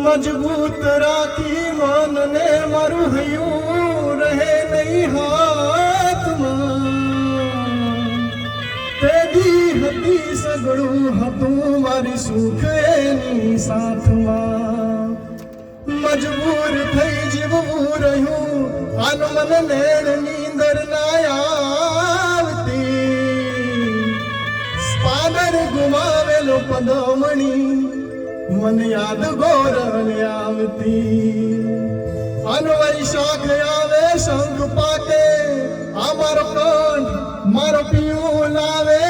मजबूत राखी मन ने मारू हयूं रहे नहीं हाथ तेदी हती सगड़ू हतू मारी सुख एनी साथ मजबूर थई जीवू रहूं आन मन नेण नींदर ना आवती पादर गुमावेलो पदमणी मन याद गोरल आवती अनवैशाख आवे शंख पाके अमर कंठ मर पियू लावे